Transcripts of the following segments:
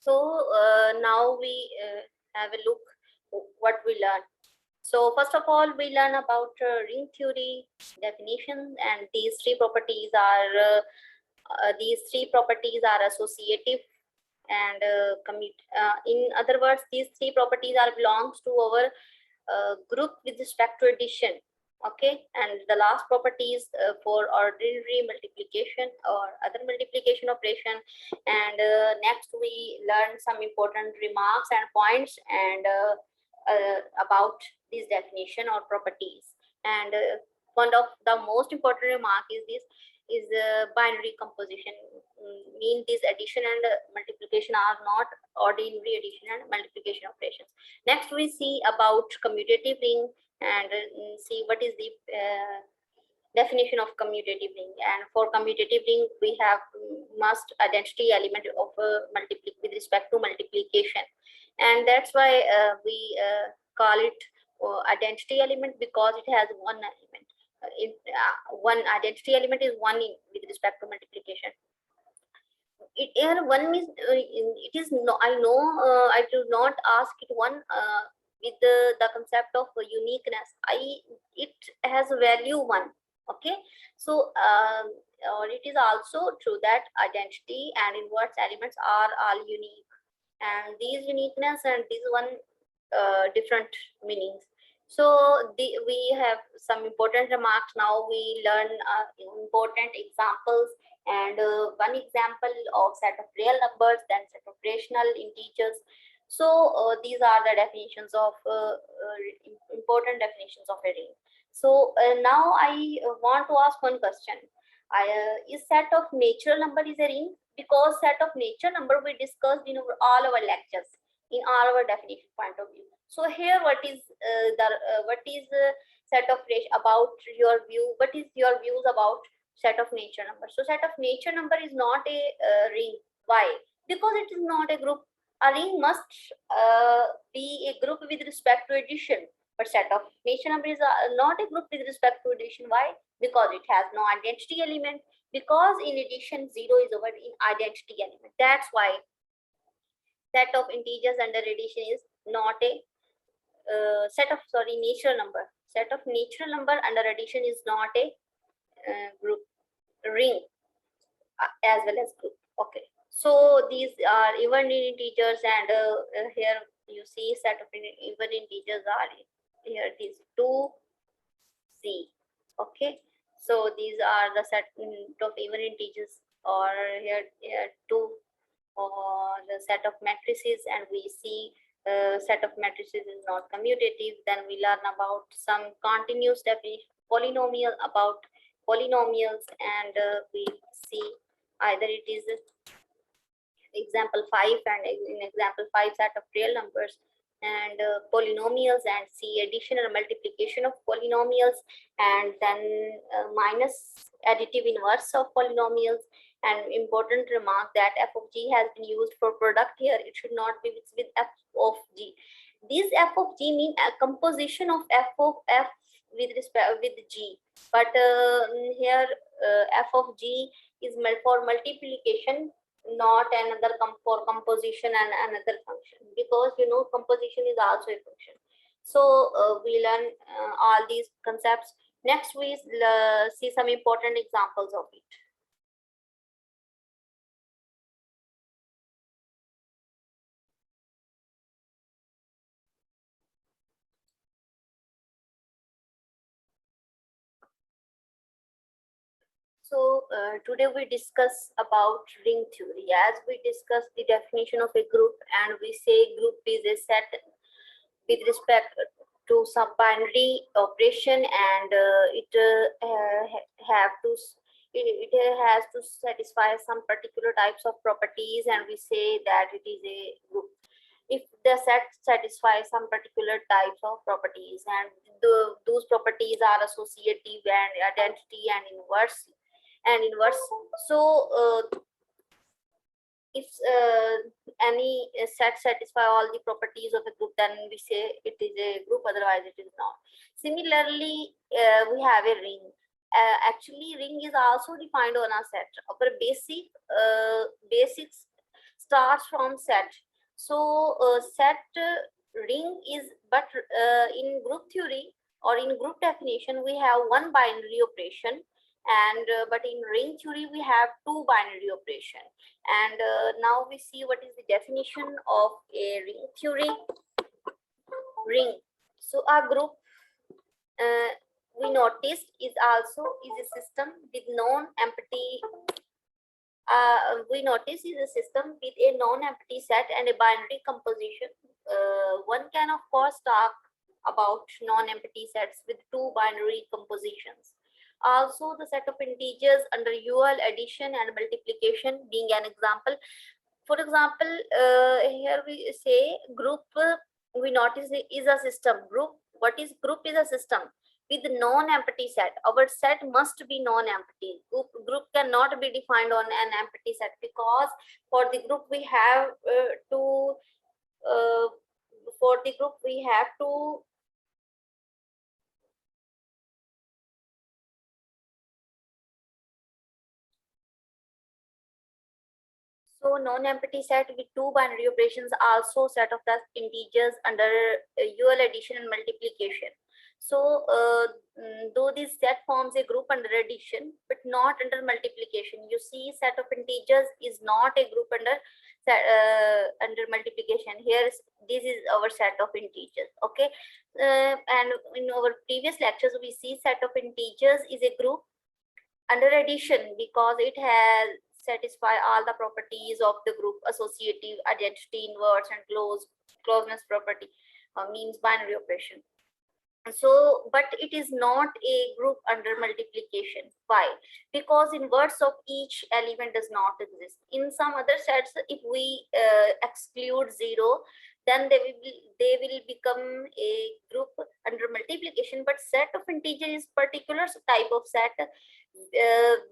Now we have a look what we learn. So first of all, we learn about ring theory definition, and these three properties are associative and in other words, these three properties are belongs to our group with respect to addition. Okay, and the last property is for ordinary multiplication or other multiplication operation. And next we learn some important remarks and points and about this definition or properties. And one of the most important remark is this is binary composition. Mean this addition and multiplication are not ordinary addition and multiplication operations. Next we see about commutative ring and see what is the definition of commutative ring. And for commutative ring we have must identity element of with respect to multiplication, and that's why we call it identity element, because it has one element. One identity element is one with respect to multiplication. Here one means it is no, I know I do not ask it one with the concept of uniqueness. It has value one. Okay, so or it is also true that identity and inverse elements are all unique, and these uniqueness and this one different meanings. So we have some important remarks. Now we learn important examples, and one example of set of real numbers, then set of rational integers. So these are the definitions of important definitions of a ring. So now I want to ask one question. Is set of natural number is a ring? Because set of natural number we discussed in all our lectures, in all our definition point of view. So here what is set of about your view? What is your views about set of natural number? So set of natural number is not a ring. Why? Because it is not a group. A ring must be a group with respect to addition, but set of natural number is not a group with respect to addition. Why? Because it has no identity element. Because in addition 0 is over in identity element. That's why set of integers under addition is not a natural number. Set of natural number under addition is not a group ring as well as group. Okay, so these are even integers, and here you see set of even integers are here these 2c. Okay, so these are the set of even integers, or here 2, or the set of matrices, and we see set of matrices is not commutative. Then we learn about some continuous definition polynomial, about polynomials, and we see either it is example 5, and in example 5 set of real numbers and polynomials, and see addition or multiplication of polynomials, and then minus additive inverse of polynomials. And important remark that f of g has been used for product here. It should not be with f of g. This f of g mean a composition of f of f with respect with g, but here f of g is for multiplication, not another for composition and another function, because composition is also a function. So we learn all these concepts. Next we see some important examples of it. So today we discuss about ring theory. As we discuss the definition of a group, and we say group is a set with respect to some binary operation, and it has to satisfy some particular types of properties, and we say that it is a group if the set satisfies some particular types of properties, and those properties are associative and identity and inverse. So if any set satisfy all the properties of a group, then we say it is a group, otherwise it is not. Similarly, we have a ring. Actually, ring is also defined on a set. Our basic starts from set. So set ring is, but in group theory or in group definition, we have one binary operation, and but in ring theory we have two binary operation. And now we see what is the definition of a ring theory. Ring. So a group, uh, we noticed, is also is a system with non-empty. We notice is a system with a non-empty set and a binary composition. One can of course talk about non-empty sets with two binary compositions. Also, the set of integers under UL addition and multiplication being an example. For example, here we say group, we notice it is a system. Group, what is group? Is a system with non-empty set. Our set must be non-empty. Group cannot be defined on an empty set, because for the group we have to for the group we have to so non-empty set with two binary operations, also set of the integers under UL addition and multiplication. So though this set forms a group under addition but not under multiplication, you see set of integers is not a group under under multiplication. Here this is our set of integers. Okay, and in our previous lectures we see set of integers is a group under addition because it has satisfy all the properties of the group: associative, identity, inverse, and closeness property, means binary operation. So but it is not a group under multiplication. Why? Because inverse of each element does not exist. In some other sets, if we exclude 0, then they will become a group under multiplication. But set of integer is particular type of set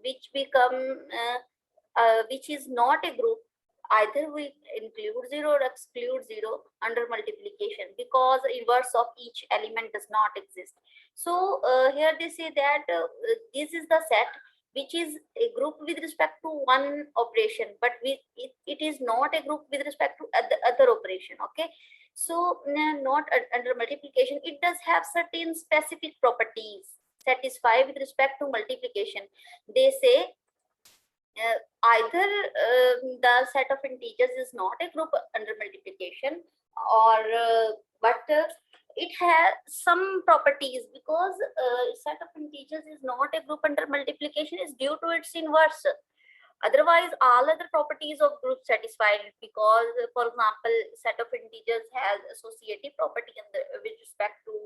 which become which is not a group. Either we include 0 or exclude 0 under multiplication, because inverse of each element does not exist. So here they say that this is the set which is a group with respect to one operation, but it is not a group with respect to other operation. Okay, so not under multiplication. It does have certain specific properties satisfy with respect to multiplication. They say either the set of integers is not a group under multiplication, or but it has some properties, because set of integers is not a group under multiplication is due to its inverse. Otherwise all other properties of group satisfied, because for example set of integers has associative property with respect to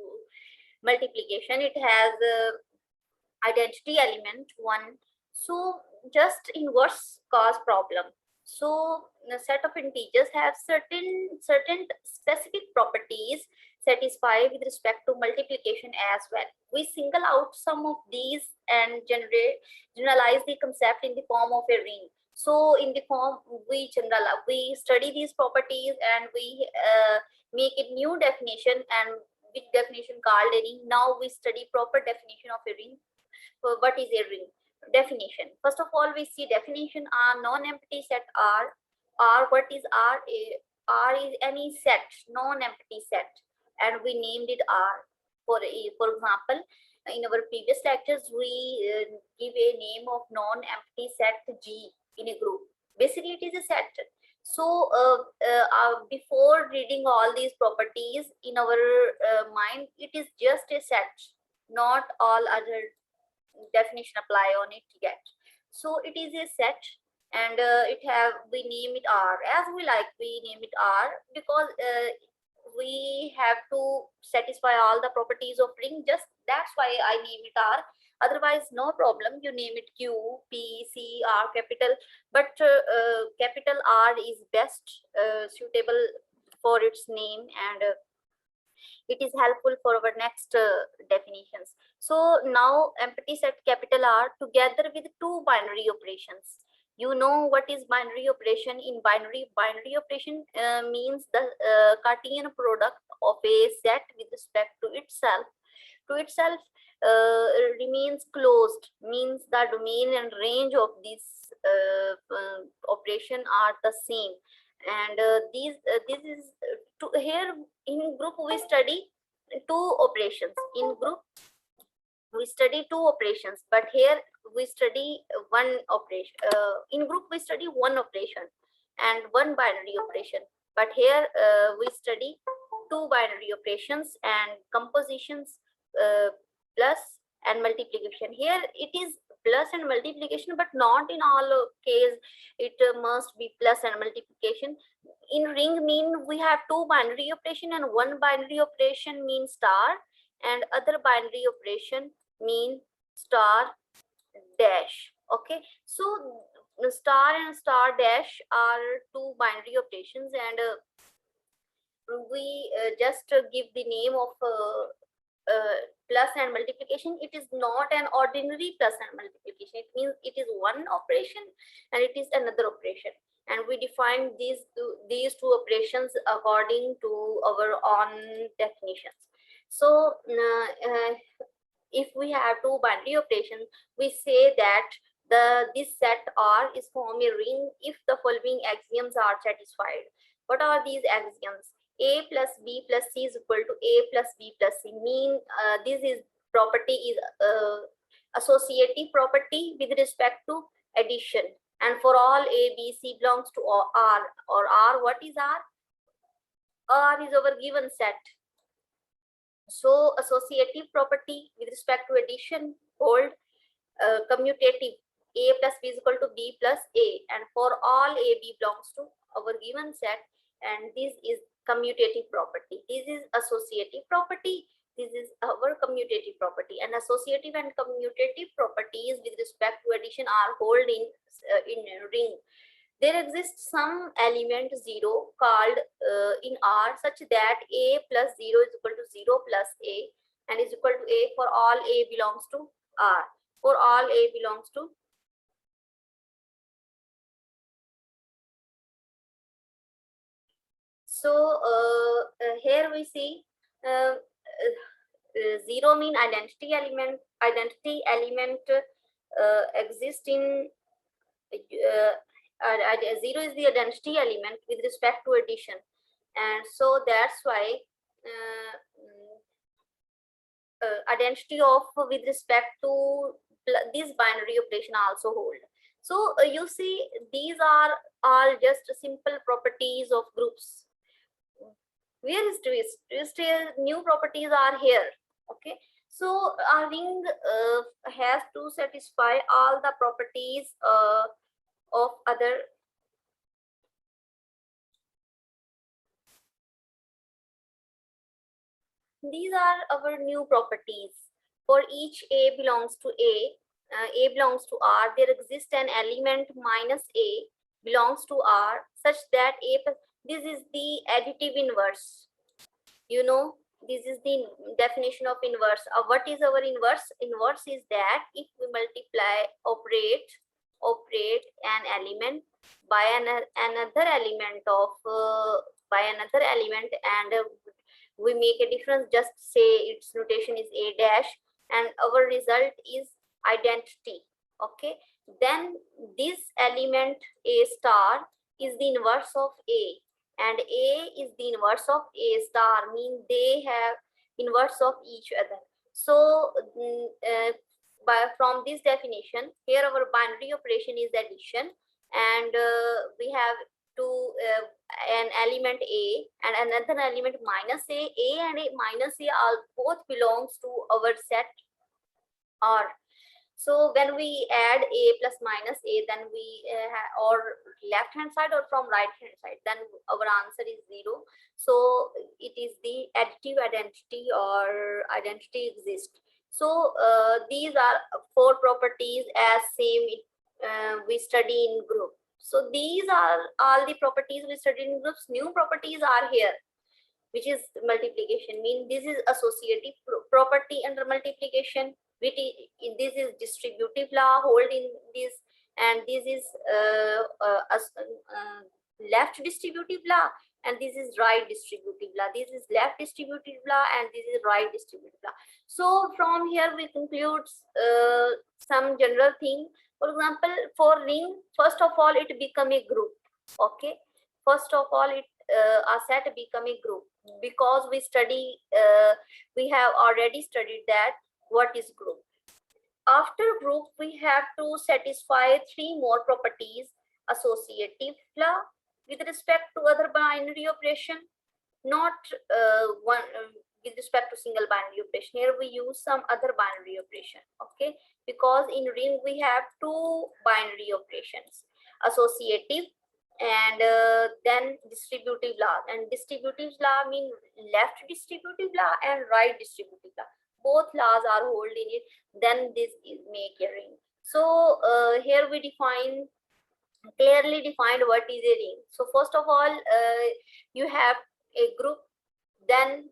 multiplication. It has identity element 1. So just inverse cause problem. So the set of integers have certain specific properties satisfy with respect to multiplication as well. We single out some of these and generalize the concept in the form of a ring. So in the form we study these properties and we make a new definition, and which definition called a ring. Now we study proper definition of a ring. So what is a ring? Definition. First of all, we see definition are non-empty set R. R, what is R? R is any set, non-empty set, and we named it R. For example, in our previous lectures, we give a name of non-empty set G in a group. Basically, it is a set. So before reading all these properties in our mind, it is just a set, not all other definition apply on it yet. So it is a set, and we name it R as we like. We name it R because we have to satisfy all the properties of ring. Just that's why I name it R. Otherwise no problem, you name it Q, P, C, R, capital, but capital R is best suitable for its name, and it is helpful for our next definitions. So now empty set capital R together with two binary operations. You know what is binary operation? In binary operation means the Cartesian product of a set with respect to itself. remains closed, means the domain and range of this operation are the same. And this is here in group we study two operations. In group we study two operations, but here we study one operation. In group we study one operation and one binary operation, but here we study two binary operations and compositions, plus and multiplication. Here it is plus and multiplication, but not in all case it must be plus and multiplication. In ring mean we have two binary operation, and one binary operation means star and other binary operation mean star dash. Okay, so star and star dash are two binary operations, and we just give the name of plus and multiplication. It is not an ordinary plus and multiplication. It means it is one operation and it is another operation, and we define these two operations according to our own definitions. So if we have two binary operations, we say that this set R is form a ring if the following axioms are satisfied. What are these axioms? A plus B plus C is equal to A plus B plus C. Mean this is property is associative property with respect to addition, and for all A, B, C belongs to R, or R, what is R? R is our given set. So associative property with respect to addition hold commutative A plus B is equal to B plus A, and for all A, B belongs to our given set, and this is commutative property. This is associative property. This is our commutative property, and associative and commutative properties with respect to addition are hold in a ring. There exists some element 0 called in R such that A plus 0 is equal to 0 plus A and is equal to A for all A belongs to R. For all A belongs to here we see 0 mean identity element. Identity element exists in 0 is the identity element with respect to addition, and so that's why identity of with respect to this binary operation also hold. So you see these are all just simple properties of groups. Where is twist? Twist is new properties are here. Okay, so our ring has to satisfy all the properties of other. These are our new properties. For each A belongs to A belongs to R, there exists an element minus A belongs to R such that this is the additive inverse. You know, this is the definition of inverse. What is our inverse? Inverse is that if we multiply, operate an element by another element of and we make a difference, just say its notation is A dash, and our result is identity. Okay, then this element A star is the inverse of A, and A is the inverse of A star, mean they have inverse of each other. So from this definition, here our binary operation is addition, and we have an element A and another element minus A. A and A minus A are both belongs to our set R. So when we add A plus minus A, then we or left hand side or from right hand side, then our answer is 0. So it is the additive identity or identity exists. So these are 4 properties as same we study in group. So these are all the properties we studied in groups. New properties are here, which is multiplication. Mean this is associative property under multiplication. This is distributive law hold in this, and this is left distributive law. and this is right distributive law. This is left distributive law, and this is right distributive law. So from here we conclude some general thing. For example, for ring, first of all, it become a group. Okay, first of all, it a set become a group, because we study, we have already studied that what is group. After group, we have to satisfy three more properties: associative law with respect to other binary operation, not one with respect to single binary operation. Here we use some other binary operation. Okay, because in ring we have two binary operations: associative and then distributive law. And distributive law mean left distributive law and right distributive law. Both laws are hold in it, then this is make a ring. So here we clearly defined what is a ring. So first of all, you have a group, then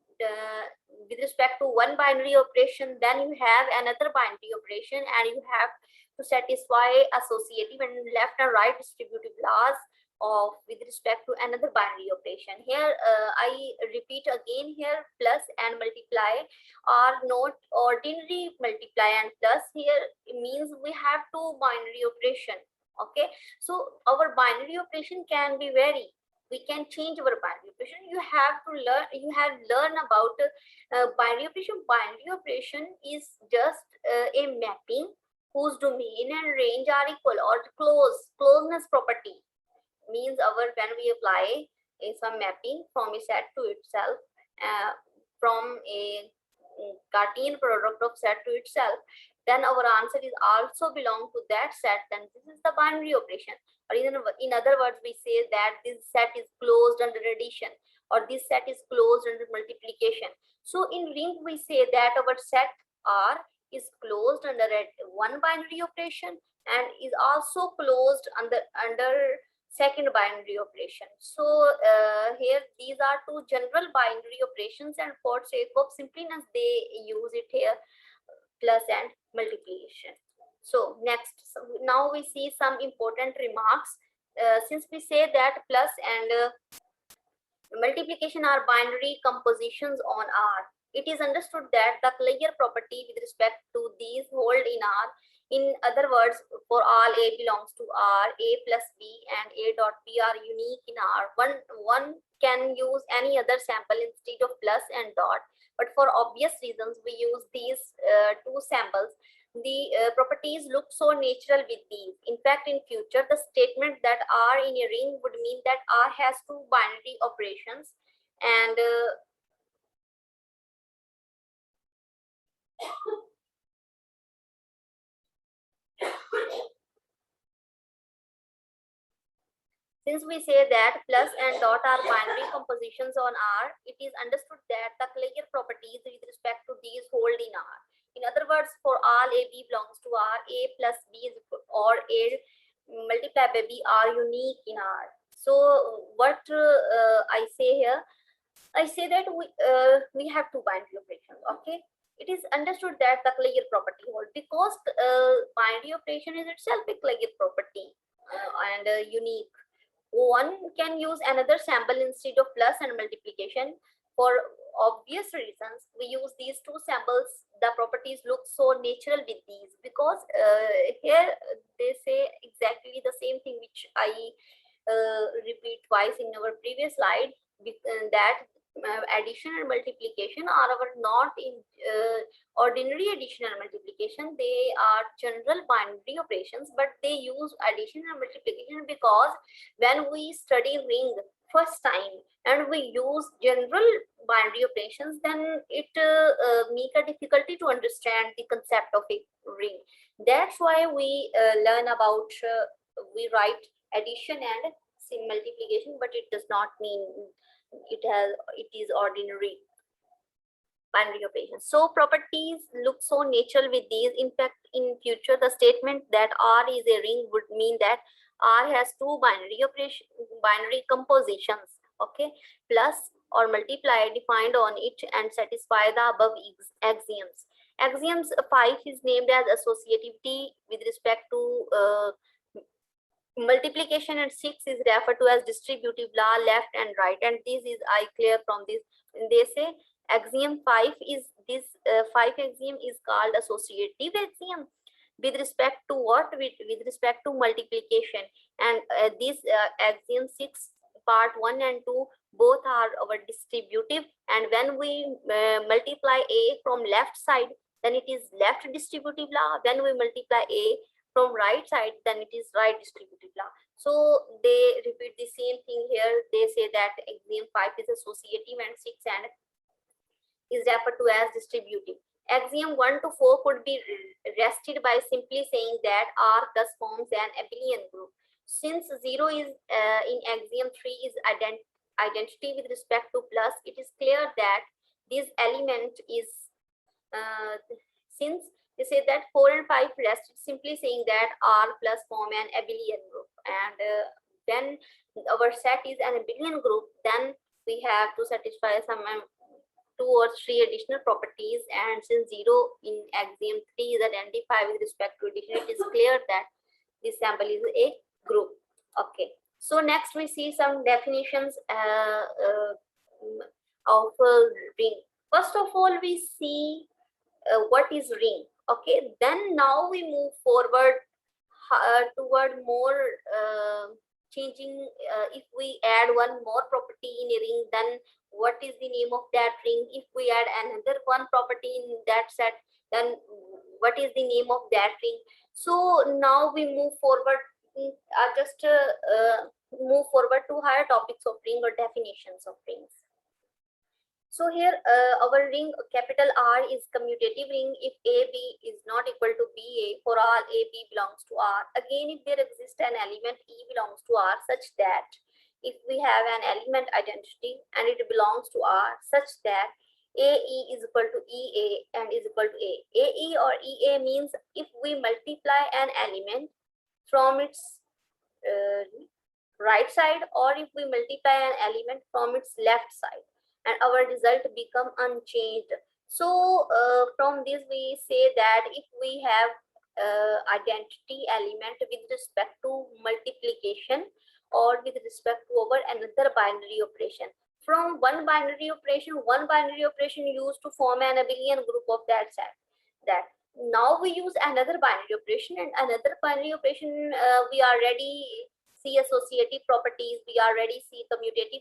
with respect to one binary operation, then you have another binary operation, and you have to satisfy associative and left and right distributive laws of with respect to another binary operation. Here I repeat again, here plus and multiply are not ordinary multiply and plus. Here it means we have two binary operation. Okay, so our binary operation can be vary. We can change our binary operation. You have to learn, you have learn about binary operation. Binary operation is just a mapping whose domain and range are equal, or closeness property means our when we apply some mapping from a set to itself, from a Cartesian product of set to itself, then our answer is also belong to that set, then this is the binary operation. Or in other words, we say that this set is closed under addition, or this set is closed under multiplication. So in ring we say that our set R is closed under one binary operation and is also closed under second binary operation. So here these are two general binary operations, and for sake of simpleness they use it here, plus and multiplication. So next, now we see some important remarks. Since we say that plus and multiplication are binary compositions on R, it is understood that the clear property with respect to these hold in R. In other words, for all A belongs to R, A plus B and A dot B are unique in R. One can use any other sample instead of plus and dot, but for obvious reasons we use these two samples. The properties look so natural with these. In fact, in future, the statement that R in a ring would mean that R has two binary operations, and since we say that plus and dot are binary compositions on R, it is understood that the clear properties with respect to these hold in R. In other words, for all A B belongs to R, A plus B is equal, or A multiplied by B are unique in R. So what I say here, I say that we have two binary operations. Okay, it is understood that the clear property hold, because binary operation is itself a clear property and unique. One can use another sample instead of plus and multiplication. For obvious reasons, we use these two samples. The properties look so natural with these, because here they say exactly the same thing which I repeat twice in our previous slide, that addition and multiplication are our not in ordinary addition and multiplication. They are general binary operations, but they use addition and multiplication because when we study ring first time and we use general binary operations, then it make a difficulty to understand the concept of a ring. That's why we learn about we write addition and multiplication, but it does not mean it is ordinary binary operations. So properties look so natural with these. In fact, in future, the statement that R is a ring would mean that R has two binary compositions. Okay, plus or multiply defined on it and satisfy the above axioms. Axioms 5 is named as associativity with respect to multiplication at 6 is referred to as distributive law, left and right, and this is I clear from this. They say axiom 5 is this 5 axiom is called associative axiom with respect to what, with respect to multiplication, and this axiom 6 part 1 and 2 both are our distributive, and when we multiply a from left side, then it is left distributive law. When we multiply a from right side, then it is right distributive law. So they repeat the same thing here. They say that axiom 5 is associative and 6 and is referred to as distributive. Axiom 1 to 4 could be rested by simply saying that R thus forms an abelian group. Since 0 is in axiom 3 is identity with respect to plus, it is clear that this element is since they say that 4 and 5 rest, simply saying that R plus form an abelian group, and when our set is an abelian group, then we have to satisfy some 2 or 3 additional properties, and since 0 in axiom 3 is identified with respect to addition, it is clear that this sample is a group. Okay, so next we see some definitions of ring. First of all, we see what is ring. Okay, then now we move forward toward more changing. If we add one more property in a ring, then what is the name of that ring? If we add another one property in that set, then what is the name of that ring? So now we move forward, move forward to higher topics of ring or definitions of rings. So here our ring capital R is commutative ring if AB is not equal to BA for all AB belongs to R. Again, if there exists an element E belongs to R such that if we have an element identity and it belongs to R such that AE is equal to EA and is equal to A. AE or EA means if we multiply an element from its right side or if we multiply an element from its left side, and our result become unchanged. So from this we say that if we have identity element with respect to multiplication or with respect to our another binary operation, from one binary operation used to form an abelian group of that set, that now we use another binary operation, and another binary operation we already see associative properties, we already see commutative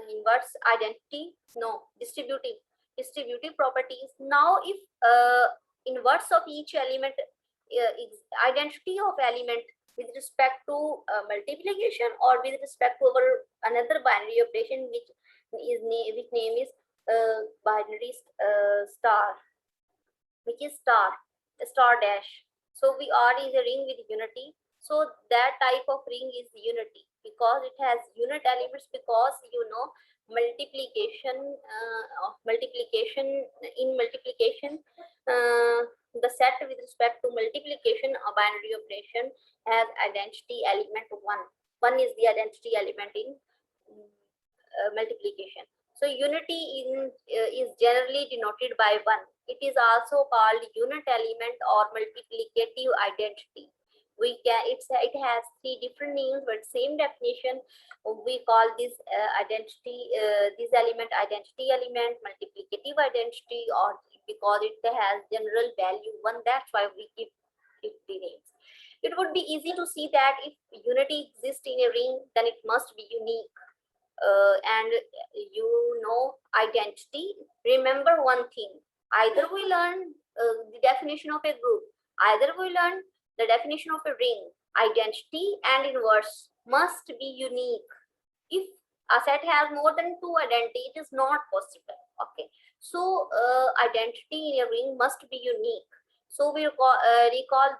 inverse identity, no, distributive properties. Now if inverse of each element identity of element with respect to multiplication or with respect to our another binary operation which name is binary star, which is star dash. So we are is a ring with unity. So that type of ring is unity because it has unit elements, because you know multiplication the set with respect to multiplication a binary operation has identity element 1 is the identity element in multiplication. So unity is generally denoted by 1. It is also called unit element or multiplicative identity. It has 3 different names but same definition. We call this identity this element identity element, multiplicative identity, or because it has general value 1, that's why we give it the names. It would be easy to see that if unity exists in a ring, then it must be unique. And you know identity, remember one thing, either we learn the definition of a group, either we learn the definition of a ring. Identity and inverse must be unique. If a set has more than 2 identity, it is not possible. Okay, so identity in a ring must be unique. So we recall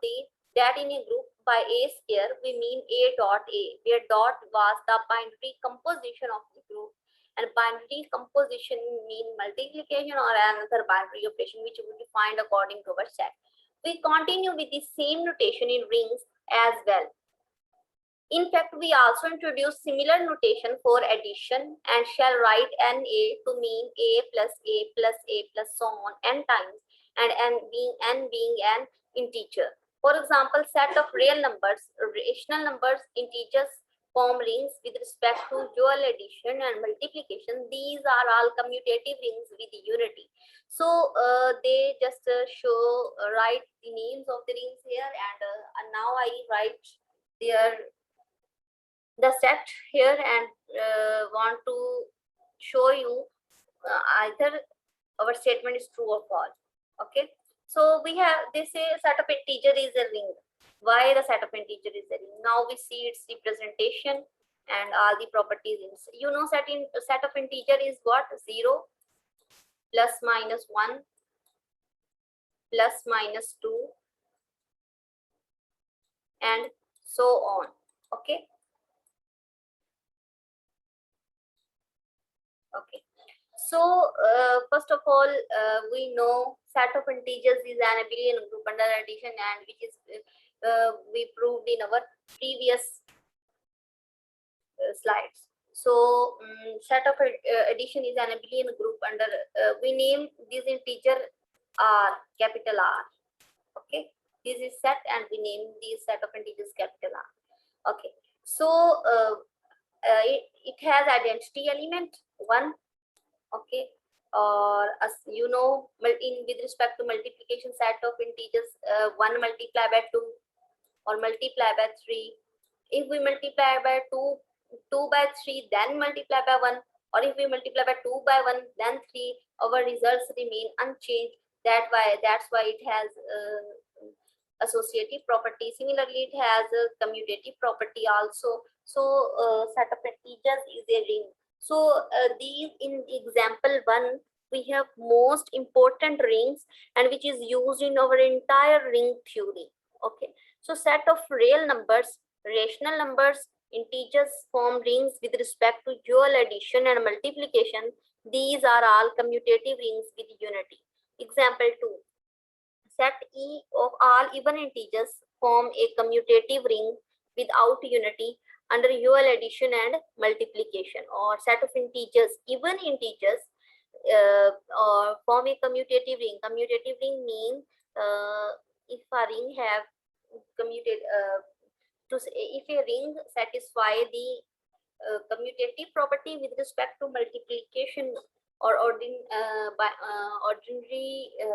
that in a group by A square we mean A dot A, where dot was the binary composition of the group, and binary composition mean multiplication or another binary operation which we defined according to our set. We continue with the same notation in rings as well. In fact, we also introduce similar notation for addition and shall write NA to mean A plus A plus A plus so on n times, and n being an integer. For example, set of real numbers, rational numbers, integers form rings with respect to dual addition and multiplication. These are all commutative rings with unity. So they just write the names of the rings here, and now I write the set here, and want to show you either our statement is true or false. Okay, so we have, they say set of integer is a ring. Why the set of integer is a ring? Now we see its representation and all the properties. Set of integer is what? 0 plus minus 1 plus minus 2 and so on. Okay. Okay. So first of all, we know set of integers is an abelian group under addition, and which is we proved in our previous slides. So set of addition is an abelian group under we name this integer R, capital R. Okay, this is set, and we name this set of integers capital R. Okay, so it has identity element 1. Okay, or as you know, in with respect to multiplication, set of integers 1 multiplied by 2 or multiply by 3. If we multiply by 2 by 3, then multiply by 1, or if we multiply by 2 by 1, then 3, our results remain unchanged. That's why it has associative property. Similarly, it has a commutative property also. So set of integers is a ring. So these, in example 1, we have most important rings, and which is used in our entire ring theory. Okay, so set of real numbers, rational numbers, integers form rings with respect to dual addition and multiplication. These are all commutative rings with unity. Example 2. Set E of all even integers form a commutative ring without unity under dual addition and multiplication. Or set of integers, even integers, or form a commutative ring. Commutative ring means if a ring have commuted if a ring satisfy the commutative property with respect to multiplication or ordinary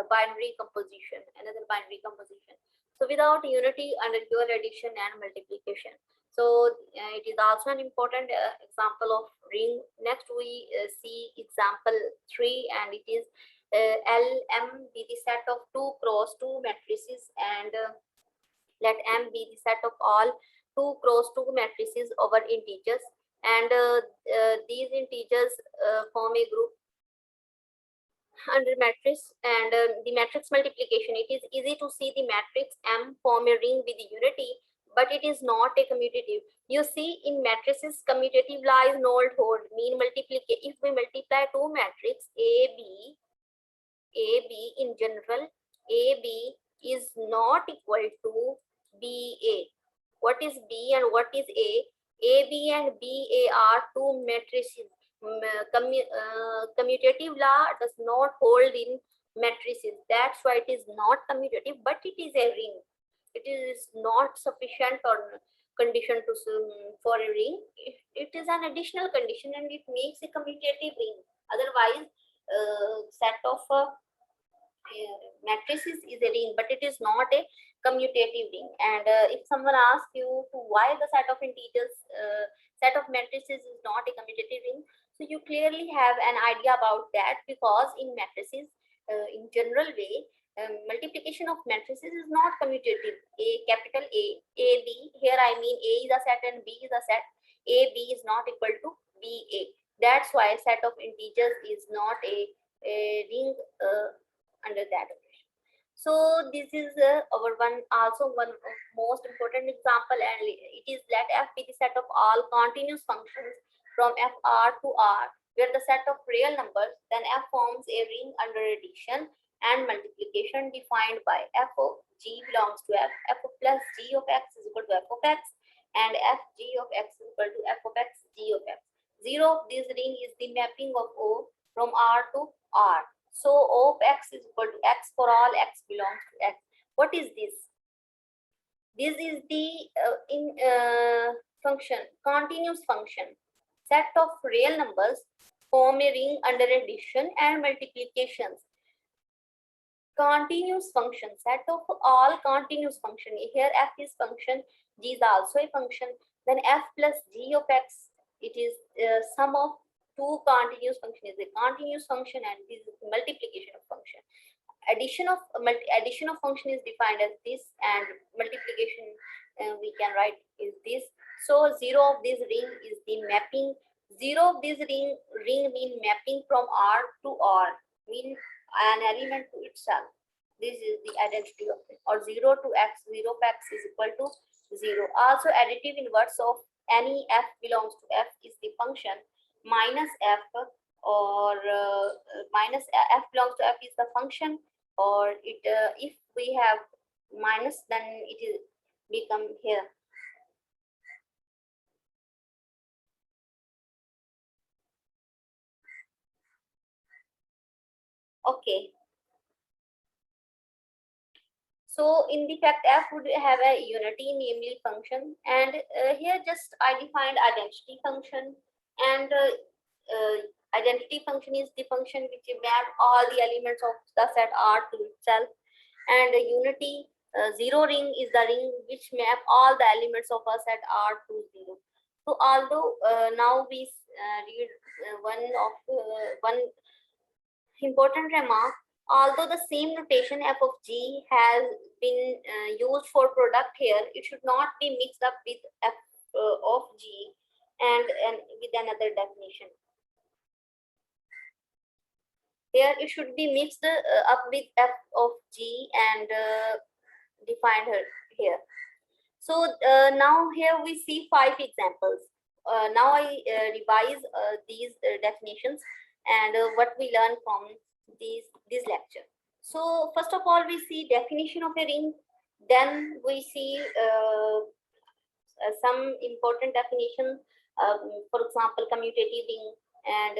binary composition, another binary composition. So without unity under dual addition and multiplication. So it is also an important example of ring. Next we see example 3, and it is LM be the set of 2 cross 2 matrices, and let M be the set of all 2 cross 2 matrices over integers, and these integers form a group under matrix, and the matrix multiplication. It is easy to see the matrix M form a ring with unity, but it is not a commutative. You see, in matrices, commutative law is null hold. Mean multiplication. If we multiply 2 matrix AB in general, AB is not equal to BA. What is B and what is A? AB and BA are 2 matrices. Commutative law does not hold in matrices. That's why it is not commutative, but it is a ring. It is not sufficient or condition to for a ring. It is an additional condition, and it makes a commutative ring. Otherwise, set of matrices is a ring, but it is not a commutative ring. And if someone asks you to why the set of integers, set of matrices is not a commutative ring, so you clearly have an idea about that, because in matrices, in general way, multiplication of matrices is not commutative. A, capital A, B, here I mean A is a set and B is a set. A, B is not equal to B, A. That's why set of integers is not a ring under that operation. So this is our one of most important example, and it is let F be the set of all continuous functions from FR to R, where the set of real numbers, then F forms a ring under addition and multiplication defined by F of G belongs to F. F of plus G of X is equal to F of X, and F G of X is equal to F of X G of X. 0 of this ring is the mapping of O from R to R. So O of X is equal to X for all X belongs to X. What is this? This is the function, continuous function. Set of real numbers form a ring under addition and multiplications. Continuous function, set of all continuous function. Here f is function, g is also a function. Then f plus g of x, it is sum of two continuous function, is a continuous function, and this is multiplication of function. Addition of function is defined as this, and multiplication we can write is this. So zero of this ring is the mapping. Zero of this ring mean mapping from R to R, mean an element to itself. This is the identity of it. Or 0 to x, 0 of x is equal to 0. Also additive inverse of any f belongs to f is the function minus f, or minus f belongs to f is the function, or it if we have minus, then it is become here. Okay. So in the fact f would have a unity, namely function, and here just I defined identity function, and identity function is the function which map all the elements of the set R to itself, and unity, zero ring is the ring which map all the elements of a set R to 0. So although now we read one important remark. Although the same notation f of g has been used for product here, it should not be mixed up with f of g and with another definition. Here it should be mixed up with f of g and defined here. So now here we see 5 examples. Now I revise these definitions and what we learn from this lecture. So first of all, we see definition of a ring. Then we see some important definitions. For example, commutative ring and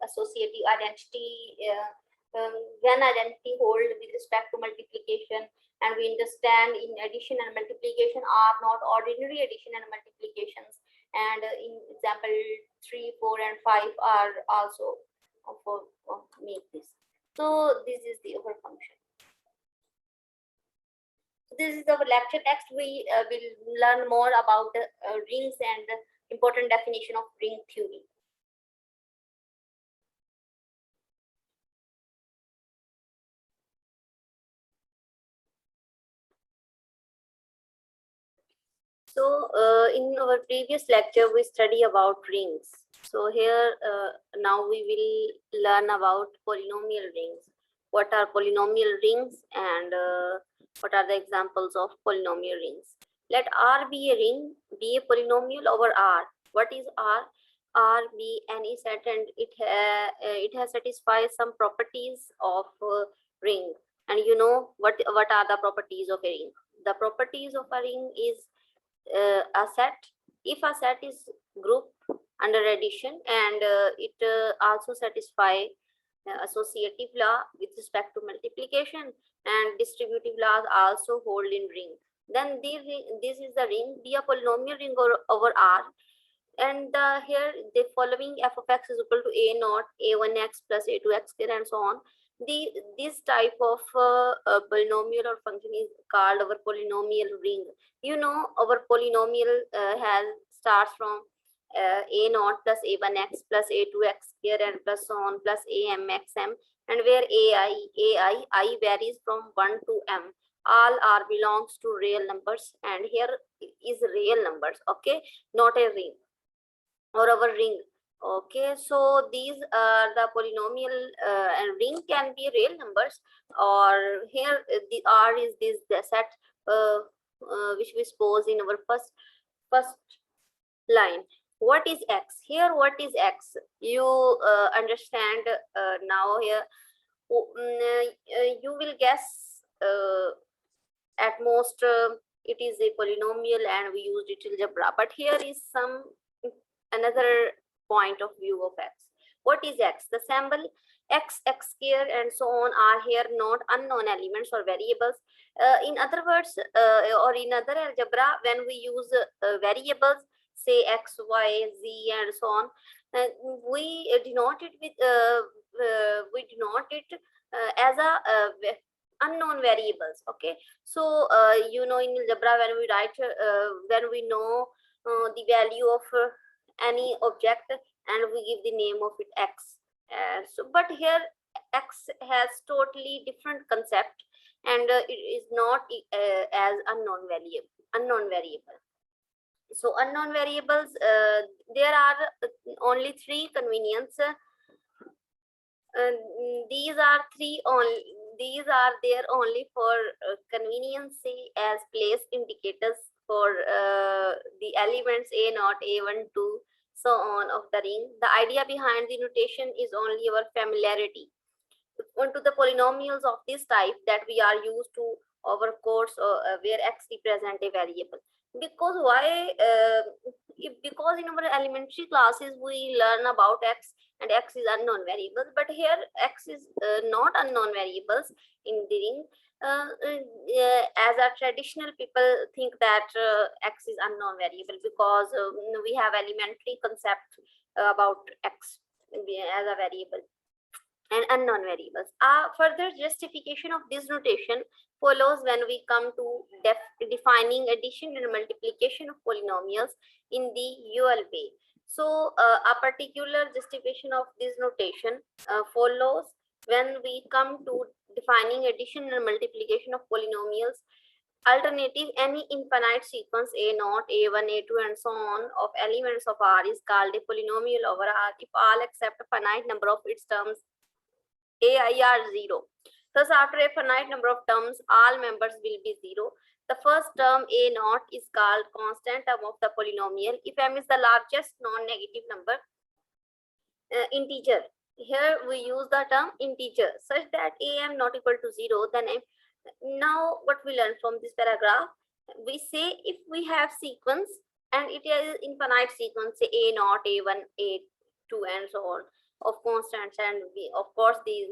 associative identity. When identity hold with respect to multiplication, and we understand in addition and multiplication are not ordinary addition and multiplications, and in example 3, 4 and 5 are also for make this. So this is the over function. This is our lecture. Next we will learn more about rings and important definition of ring theory. So in our previous lecture we study about rings. So here now we will learn about polynomial rings. What are polynomial rings, and what are the examples of polynomial rings? Let R be a ring, be a polynomial over R. What is R? R be any set, and it has satisfied some properties of ring. And you know what are the properties of a ring? The properties of a ring is a set. If a set is grouped under addition, and it also satisfy associative law with respect to multiplication, and distributive laws also hold in ring, then this is the ring, be a polynomial ring over R. And here the following f of x is equal to a naught a1x plus a2x square and so on. This type of polynomial or function is called our polynomial ring. You know, our polynomial starts from a naught plus a1x plus a2x square and plus so on plus amxm, and where I varies from 1 to m. All r belongs to real numbers, and here is real numbers, okay, not a ring or our ring. Okay, so these are the polynomial, and ring can be real numbers, or here the R is the set which we suppose in our first line. What is x? Here what is x? You understand now. Here you will guess at most it is a polynomial and we used it in algebra, but here is some another point of view of x. What is x? The symbol x, x square, and so on are here not unknown elements or variables. In other words, or in other algebra, when we use variables, say x, y, z, and so on, we denote it with as a unknown variables. Okay, so you know, in algebra, when we write when we know the value of any object, and we give the name of it x. So but here x has totally different concept, and it is not as unknown variable. So unknown variables, there are only three convenience. These are three only. These are there only for convenience as place indicators for the elements a naught, a1, 2, so on of the ring. The idea behind the notation is only our familiarity onto the polynomials of this type that we are used to our course, where x represent a variable. Because why? Because in our elementary classes we learn about x, and x is unknown variables, but here x is not unknown variables in the ring. As a traditional people think that x is unknown variable, because we have elementary concept about x as a variable and unknown variables. Further justification of this notation follows when we come to defining addition and multiplication of polynomials in the UL way. So a particular justification of this notation follows when we come to defining addition and multiplication of polynomials. Alternative, any infinite sequence a naught, a1, a2, and so on of elements of R is called a polynomial over R if all except a finite number of its terms ai are 0. Thus, after a finite number of terms, all members will be 0. The first term a naught is called constant term of the polynomial if m is the largest non-negative number integer. Here we use the term integer such that am not equal to 0, then m. Now what we learn from this paragraph, we say if we have sequence and it is infinite sequence, say a naught, a1, a2, and so on of constants, and we, of course these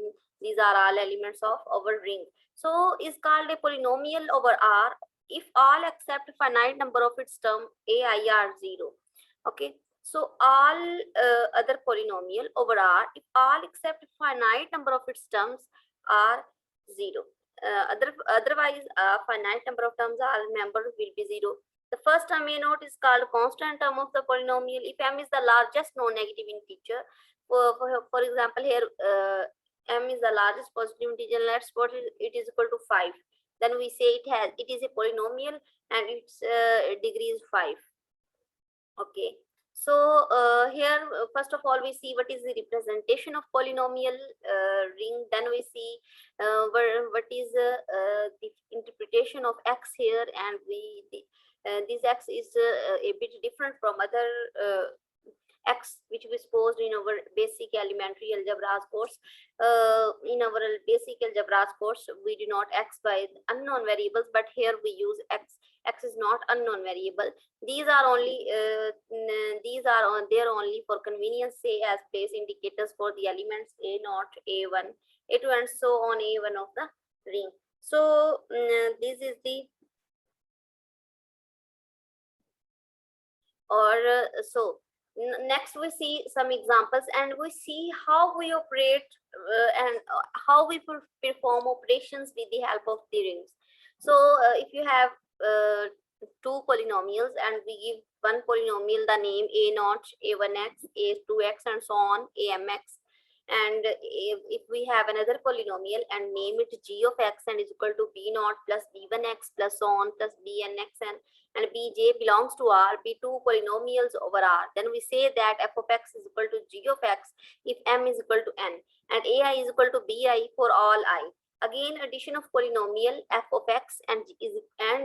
are all elements of our ring, so is called a polynomial over R if all except finite number of its term ai are 0. Okay, so all other polynomial over R if all except finite number of its terms are 0. Otherwise, finite number of terms all members will be 0. The first term a naught is called constant term of the polynomial if m is the largest non-negative integer. For example, here m is the largest positive integer. Let's suppose it is equal to 5. Then we say it is a polynomial and its degree is 5. Okay. So here, first of all, we see what is the representation of polynomial ring. Then we see what is the interpretation of x here, and this x is a bit different from other x which we supposed in our basic elementary algebra course. In our basic algebra course, we denote x by unknown variables, but here we use x. X is not unknown variable. These are only there only for convenience, say as place indicators for the elements a naught, a1, a2, and so on, a1 of the ring. So this is the so next we see some examples, and we see how we operate and how we perform operations with the help of the rings. So if you have two polynomials and we give one polynomial the name a naught, a1x, a2x, and so on, amx, and if we have another polynomial and name it g of x and is equal to b naught plus b1x plus so on plus bnx, and bj belongs to R, be two polynomials over R, then we say that f of x is equal to g of x if m is equal to n, and ai is equal to bi for all I. Again, addition of polynomial f of x and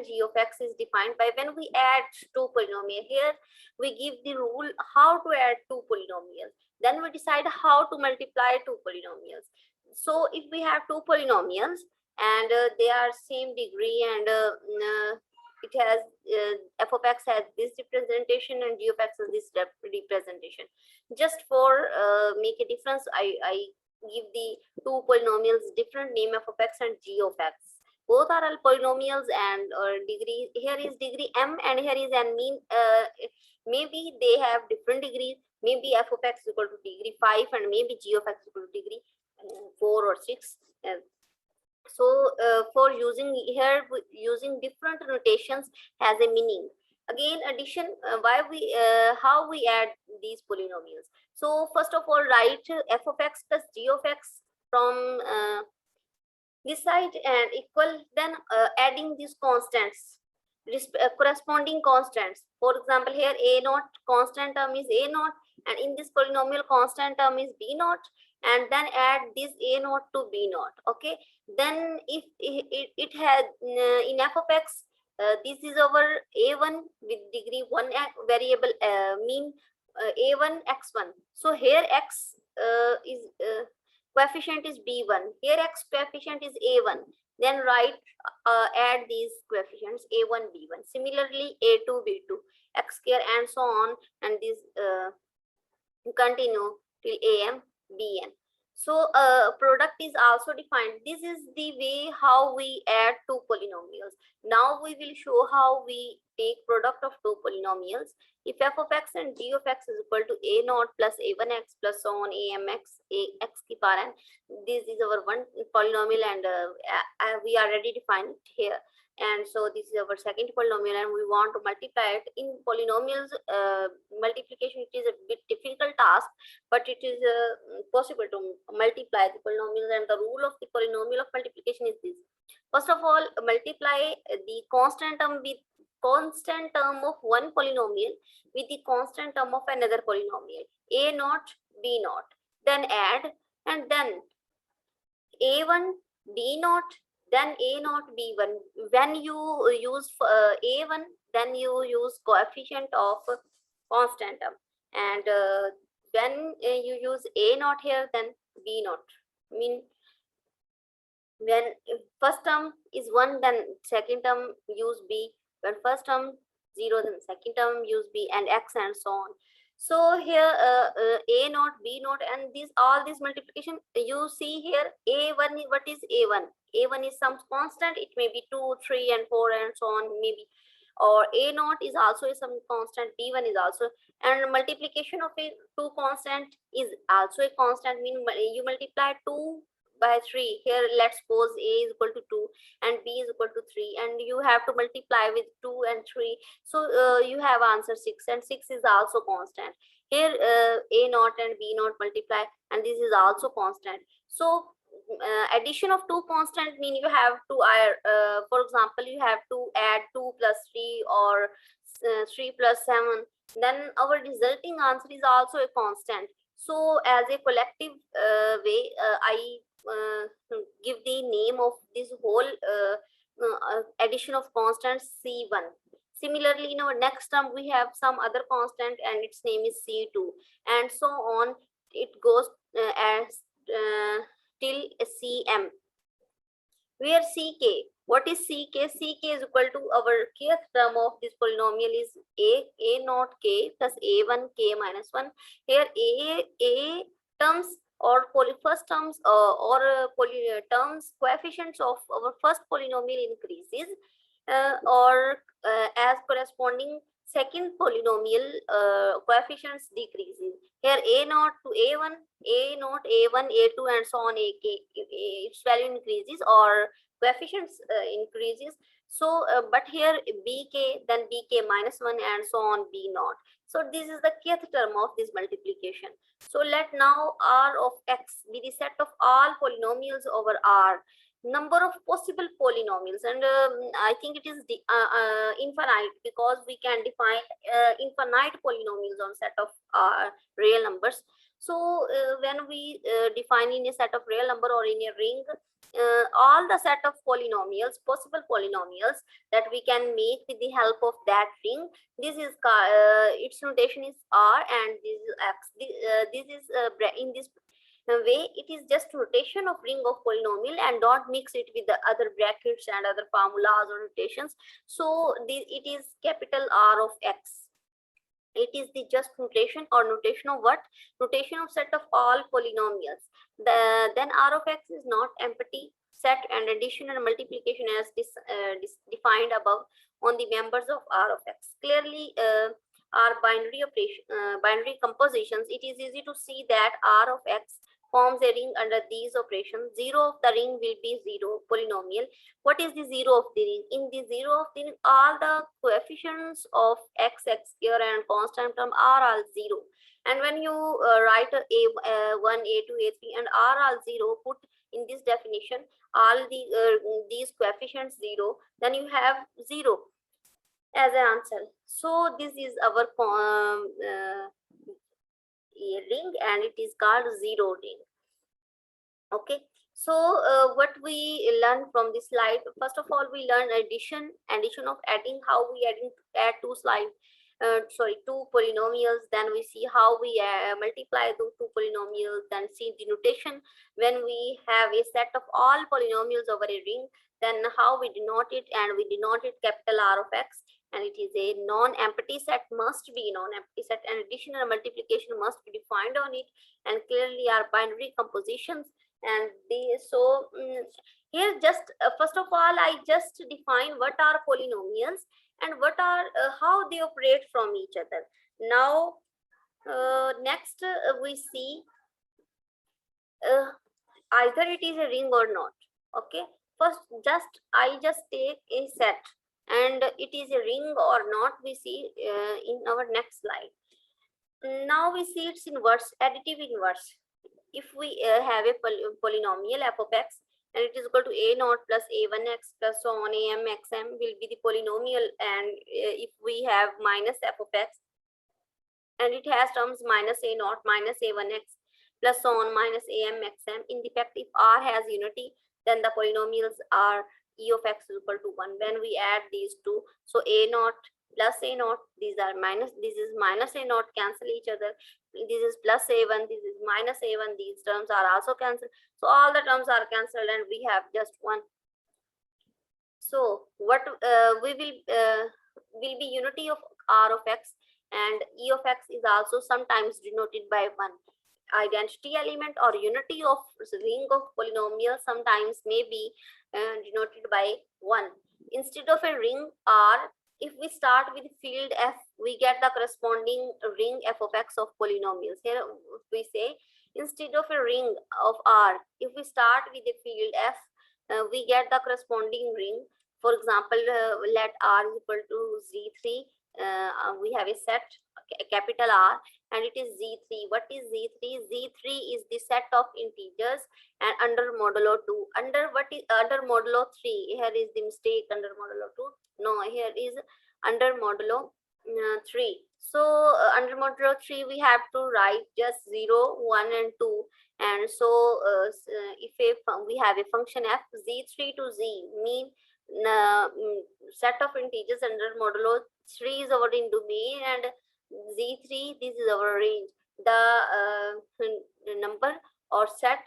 g of x is defined by when we add two polynomials. Here we give the rule how to add two polynomials. Then we decide how to multiply two polynomials. So if we have two polynomials and they are same degree, and it has f of x has this representation and g of x has this representation. Just for make a difference, I give the two polynomials different name, f of x and g of x. Both are all polynomials, and degree here is degree m and here is n. Mean maybe they have different degrees. Maybe f of x is equal to degree 5 and maybe g of x is equal to degree 4 or 6. So for using here, using different notations has a meaning. Again, addition, why we how we add these polynomials. So first of all, write f of x plus g of x from this side and equal, then adding these constants, corresponding constants. For example, here a naught constant term is a naught, and in this polynomial constant term is b naught, and then add this a naught to b naught. Okay, then if it has in f of x, this is our a1 with degree 1 variable, mean a1 x1. So here x is coefficient is b1, here x coefficient is a1, then write add these coefficients a1 b1, similarly a2 b2, x square and so on, and this continue till am bn. So product is also defined. This is the way how we add two polynomials. Now we will show how we take product of two polynomials. If f of x and g of x is equal to a naught plus a1x plus so on amx a x ki power n, this is our one polynomial, and we already defined it here. And so this is our second polynomial, and we want to multiply it. In polynomials multiplication, it is a bit difficult task, but it is possible to multiply the polynomials. And the rule of the polynomial of multiplication is this: first of all, multiply the constant term with constant term of one polynomial with the constant term of another polynomial, a naught b naught, then add, and then a1 b naught, then a naught b1. When you use a1, then you use coefficient of constant term, and when you use a naught here, then b naught. Mean when first term is 1, then second term use b. When first term 0, then second term use b, and x and so on. So here a naught b naught, and these all this multiplication you see here. A1, what is a1? A1 is some constant. It may be 2, 3 and 4 and so on, maybe. Or a naught is also some constant, b1 is also, and multiplication of a two constant is also a constant. Mean you multiply 2 by 3. Here let's suppose a is equal to 2 and b is equal to 3, and you have to multiply with 2 and 3. So you have answer 6, and 6 is also constant. Here a naught and b naught multiply, and this is also constant. So addition of two constant mean you have to for example, you have to add 2 plus 3 or 3 plus 7, then our resulting answer is also a constant. So as a collective way, I give the name of this whole addition of constants C1. Similarly, in our next term we have some other constant, and its name is C2, and so on. It goes as till Cm, where Ck, what is Ck? Ck is equal to our kth term of this polynomial is a naught k plus a1 k minus 1. Here a terms or first terms terms coefficients of our first polynomial increases, or as corresponding second polynomial coefficients decreases. Here a naught to a1, a naught, a1, a2 and so on, ak, its value increases or coefficients increases. So but here bk, then bk minus 1 and so on, b naught. So this is the kth term of this multiplication. So let now r of x be the set of all polynomials over r. Number of possible polynomials, and I think it is infinite, because we can define infinite polynomials on set of real numbers. So when we define in a set of real number or in a ring, all the set of polynomials, possible polynomials that we can make with the help of that ring, this is its notation is r, and this is x. This is in this way it is just rotation of ring of polynomial, and don't mix it with the other brackets and other formulas or notations. So it is capital R of x. It is the just notation or notation of what? Notation of set of all polynomials. Then R of x is not empty set, and addition and multiplication as defined above on the members of R of x. Clearly are binary operation, binary compositions. It is easy to see that R of x forms a ring under these operations. Zero of the ring will be zero polynomial. What is the zero of the ring? In the zero of the ring, all the coefficients of x, x square and constant term are all zero. And when you write a1, a2, a3 and are all zero, put in this definition all these coefficients zero, then you have zero as an answer. So this is our ring, and it is called zero ring. Okay, so what we learn from this slide, first of all we learn addition of adding, how we add two polynomials. Then we see how we multiply those two polynomials, then see the notation when we have a set of all polynomials over a ring, then how we denote it, and we denote it capital R of x, and it is a non-empty set, must be non-empty set, and addition and multiplication must be defined on it, and clearly are binary compositions. And here just first of all I just define what are polynomials and what are how they operate from each other. Now next we see either it is a ring or not. Okay, first I just take a set and it is a ring or not, we see in our next slide. Now we see its inverse, additive inverse. If we have a polynomial f of x and it is equal to a naught plus a1x plus so on am xm will be the polynomial, and if we have minus f of x and it has terms minus a naught minus a1x plus so on minus am xm, in the fact if r has unity then the polynomials are e of x is equal to 1 when we add these two. So a naught plus a naught, these are minus, this is minus a naught, cancel each other, this is plus a1, this is minus a1, these terms are also cancelled, so all the terms are cancelled and we have just one. So what we will be unity of r of x, and e of x is also sometimes denoted by 1. Identity element or unity of ring of polynomial sometimes may be denoted by 1. Instead of a ring R, if we start with field f, we get the corresponding ring f of x of polynomials. Here we say instead of a ring of R, if we start with a field f, we get the corresponding ring. For example, let R is equal to z3. We have a set capital R and it is z3. What is z3? Z3 is the set of integers and under modulo 2. Under what is under modulo 3? Here is the mistake, under modulo 2. No, here is under modulo 3. So under modulo 3 we have to write just 0, 1 and 2. And so if we have a function f, z3 to z mean set of integers under modulo 3 is our in domain and z3 this is our range. The number or set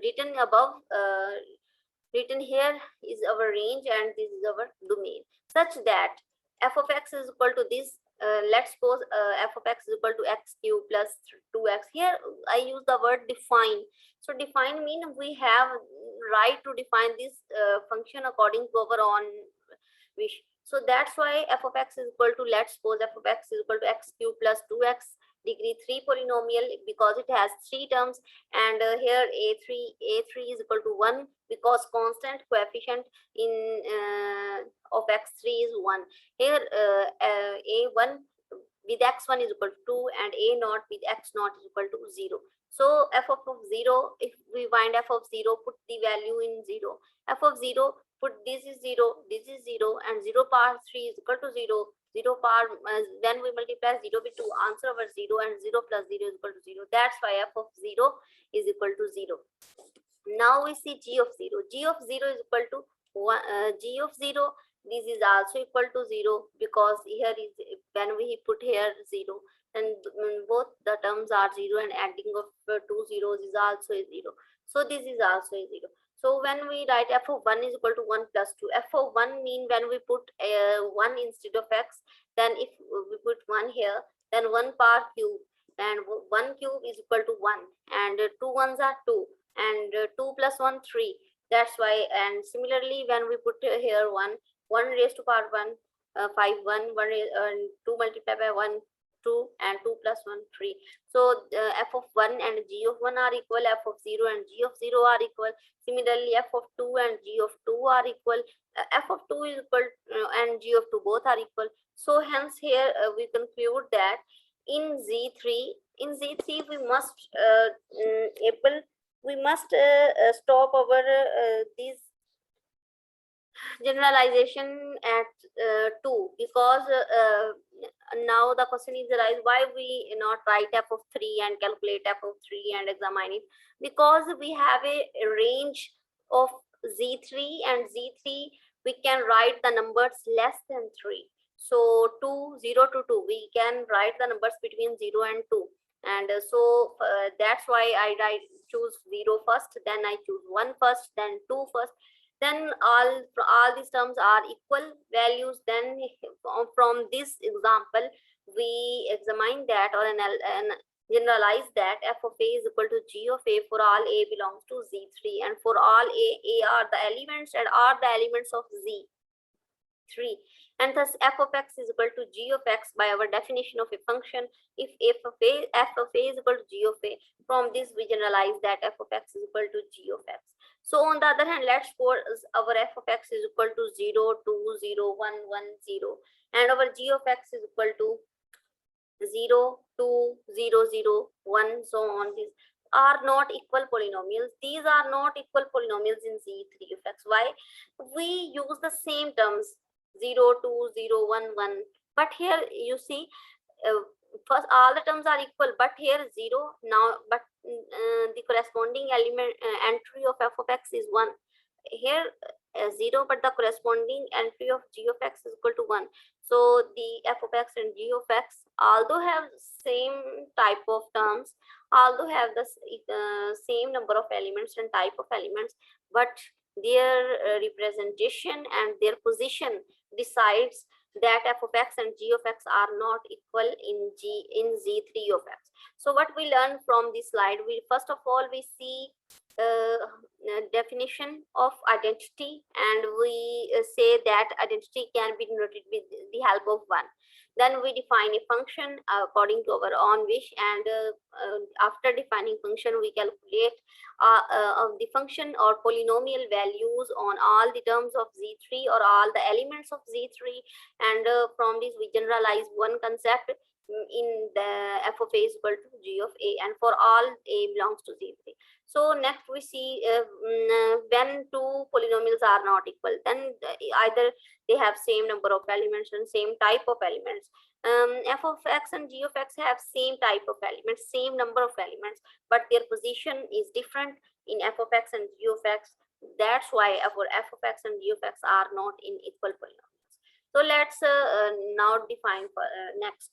written above written here is our range and this is our domain, such that f of x is equal to this. Let's suppose f of x is equal to x cube plus 2x. Here I use the word define. So define mean we have right to define this function according to our own wish. So that's why f of x is equal to, let's suppose f of x is equal to x cube plus 2x degree 3 polynomial because it has 3 terms, and here a3 is equal to 1 because constant coefficient in of x3 is 1. Here a1 with x1 is equal to 2 and a naught with x naught is equal to 0. So f of 0, if we find f of 0, put the value in 0. F of 0, put this is 0, this is 0, and 0 power 3 is equal to 0. 0 power, then we multiply 0 with 2, answer our 0, and 0 plus 0 is equal to 0. That's why f of 0 is equal to 0. Now we see g of 0. G of 0 is equal to 1, g of 0. This is also equal to 0 because here is, when we put here 0, and both the terms are 0 and adding of 2 zeros is also a 0. So this is also a 0. So when we write f of 1 is equal to 1 plus 2, f of 1 mean when we put 1 instead of x, then if we put 1 here, then 1 power cube, and 1 cube is equal to 1, and 2 ones are 2, and 2 plus 1, 3. That's why, and similarly when we put here 1 raised to power 1, 5, 1, 2 multiplied by 1, 2, and 2 plus 1, 3. So f of 1 and g of 1 are equal, f of 0 and g of 0 are equal. Similarly, f of 2 and g of 2 are equal. F of 2 is equal and g of 2 both are equal. So hence here we conclude that in Z3 we must stop our these generalization at 2, because now the question is arise why we not write f of 3 and calculate f of 3 and examine it, because we have a range of Z3, and Z3 we can write the numbers less than 3. So 0 to 2 we can write the numbers between 0 and 2, and that's why I choose 0 first, then I choose 1 first, then 2 first, then all these terms are equal values. Then from this example we examine that or generalize that f of a is equal to g of a for all a belongs to Z3, and for all a are the elements and are the elements of Z3, and thus f of x is equal to g of x by our definition of a function. If f of a is equal to g of a, from this we generalize that f of x is equal to g of x. So on the other hand, let's suppose our f of x is equal to 0, 2, 0, 1, 1, 0, and our g of x is equal to 0, 2, 0, 0, 1, so on. These are not equal polynomials. These are not equal polynomials in Z3 of x. Why? We use the same terms 0, 2, 0, 1, 1. But here you see, first all the terms are equal, but here 0 now, but the corresponding element entry of f of x is 1. Here 0, but the corresponding entry of g of x is equal to 1. So the f of x and g of x although have same type of terms, although have the same number of elements and type of elements, but their representation and their position decides that f of x and g of x are not equal in Z3 of x. So what we learn from this slide, we first of all we see definition of identity, and we say that identity can be denoted with the help of 1. Then we define a function according to our own wish, and after defining function we calculate the function or polynomial values on all the terms of Z3 or all the elements of Z3, and from this we generalize one concept in the f of a is equal to g of a, and for all a belongs to Z3. So next we see when two polynomials are not equal, then either they have same number of elements and same type of elements. F of x and g of x have same type of elements, same number of elements, but their position is different in f of x and g of x. That's why our f of x and g of x are not in equal polynomials. So let's now define next.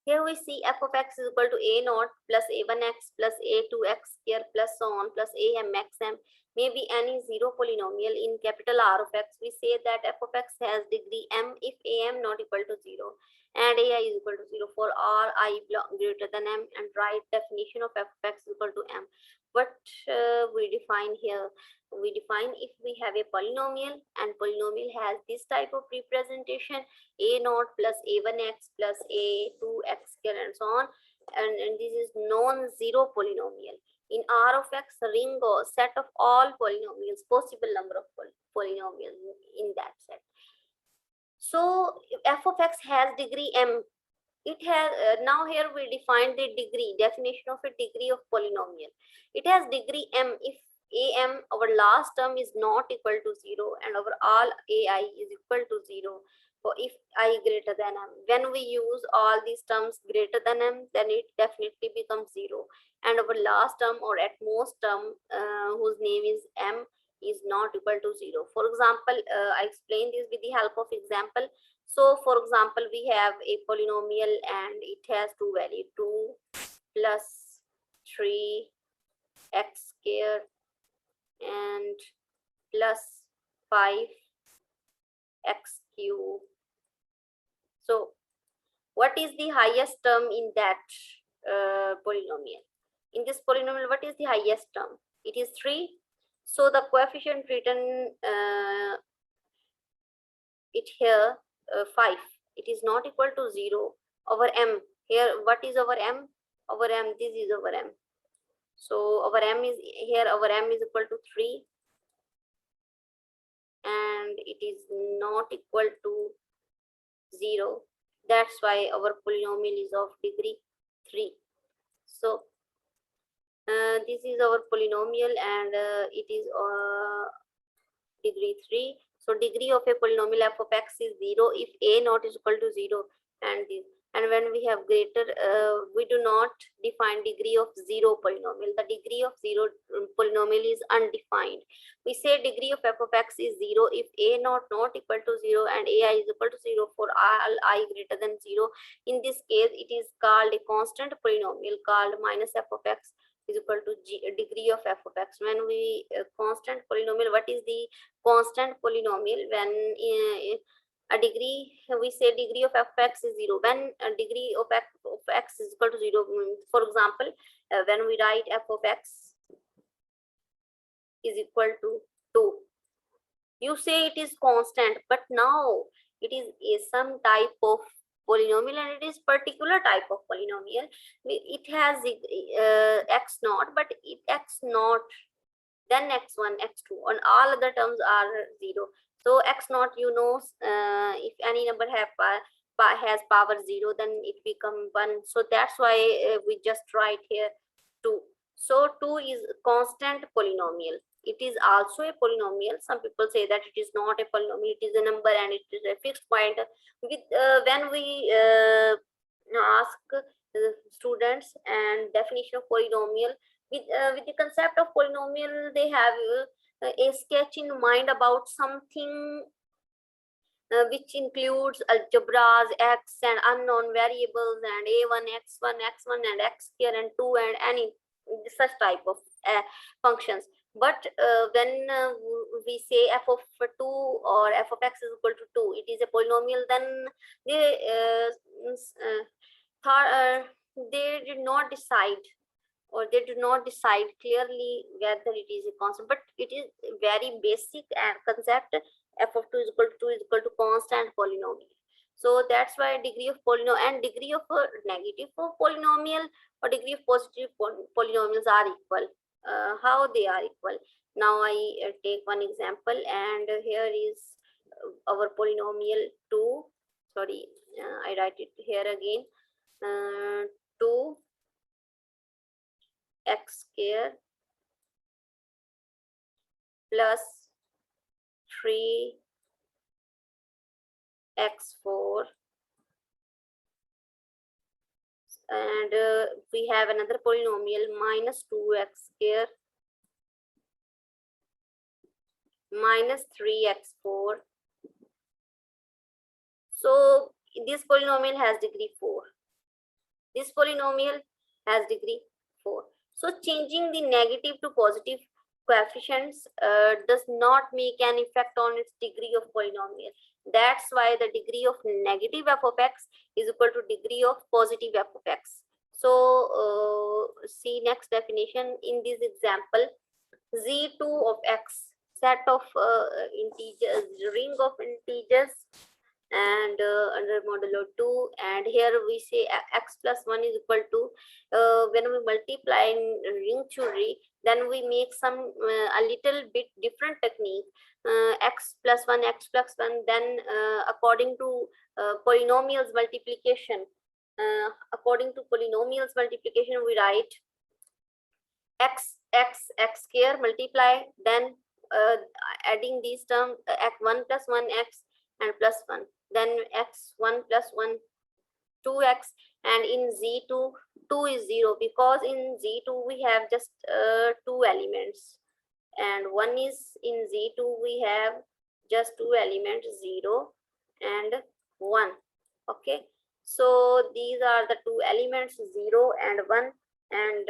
Here we see f of x is equal to a naught plus a1x plus a2x square plus so on plus amxm may be any zero polynomial in capital R of x. We say that f of x has degree m if am not equal to 0 and ai is equal to 0 for all I greater than m, and write definition of f of x is equal to m. But we define here, we define if we have a polynomial and polynomial has this type of representation a naught plus a1x plus a2x square and so on, and this is non-zero polynomial. In R of x, ring or set of all polynomials, possible number of polynomials in that set. So if f of x has degree m, it has now here we define the degree, definition of a degree of polynomial. It has degree m if am, our last term, is not equal to 0 and our all ai is equal to 0. For if I greater than m, when we use all these terms greater than m, then it definitely becomes 0, and our last term or at most term whose name is m is not equal to 0. For example, I explain this with the help of example. So for example, we have a polynomial and it has two values, 2 plus 3 x square and plus 5 x cube. So what is the highest term in that polynomial? In this polynomial, what is the highest term? It is 3. So the coefficient written it here 5. It is not equal to 0 over m. Here, what is our m? Our m, this is our m. So our m is here, our m is equal to 3. And it is not equal to 0. That's why our polynomial is of degree 3. So this is our polynomial, and it is degree 3. So degree of a polynomial f of x is 0 if a not is equal to 0, and this. And when we have greater, we do not define degree of 0 polynomial. The degree of 0 polynomial is undefined. We say degree of f of x is 0 if a not equal to 0 and ai is equal to 0 for all I greater than 0. In this case, it is called a constant polynomial called minus f of x is equal to degree of f of x. When we constant polynomial, what is the constant polynomial? When a degree, we say degree of f of x is 0 when a degree of f of x is equal to 0. For example, when we write f of x is equal to 2, you say it is constant, but now it is some type of polynomial, and it is particular type of polynomial. It has x naught, but it x naught, then x1, x2, and all other terms are 0. So x naught, you know, if any number has power 0, then it become 1. So that's why we just write here 2. So 2 is constant polynomial. It is also a polynomial. Some people say that it is not a polynomial, it is a number and it is a fixed point. With when we ask students and definition of polynomial, with the concept of polynomial, they have a sketch in mind about something which includes algebras, x and unknown variables, and a1, x1, x1 and x square and 2 and any such type of functions. But when we say f of 2 or f of x is equal to 2, it is a polynomial, then they did not decide, or they do not decide clearly whether it is a constant, but it is very basic and concept. F of 2 is equal to 2 is equal to constant polynomial. So that's why degree of polynomial and degree of negative polynomial or degree of positive polynomials are equal. How they are equal? Now I take one example, and here is our polynomial 2. Sorry, I write it here again. 2 x square plus 3 x4, and we have another polynomial minus 2x square minus 3x4. So this polynomial has degree 4. This polynomial has degree 4. So changing the negative to positive coefficients does not make an effect on its degree of polynomial. That's why the degree of negative f of x is equal to degree of positive f of x. So see next definition in this example. Z2 of x, set of integers, ring of integers, and under modulo 2, and here we say x plus 1 is equal to, when we multiply in ring theory, then we make some a little bit different technique, x plus 1, then according to polynomials multiplication, we write x square multiply, then adding these terms, x1 plus 1x and plus 1, then x1 plus 1 2x, and in z2 2 is 0, because in z2 we have just 2 elements, and one is in z2 we have just 2 elements, 0 and 1. Okay, so these are the 2 elements, 0 and 1, and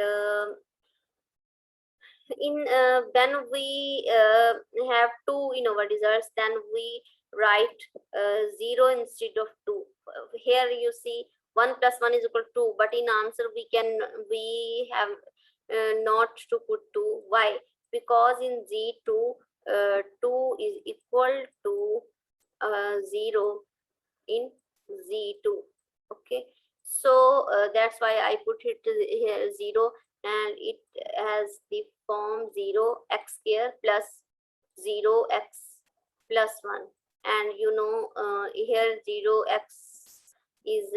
in when we have 2 in our results, then we write 0 instead of 2. Here you see 1 plus 1 is equal to 2, but in answer we have not to put 2. Why? Because in Z2 2 is equal to 0 in Z2. Okay, so that's why I put it here 0, and it has the form 0x square plus 0x plus 1. And you know here 0x is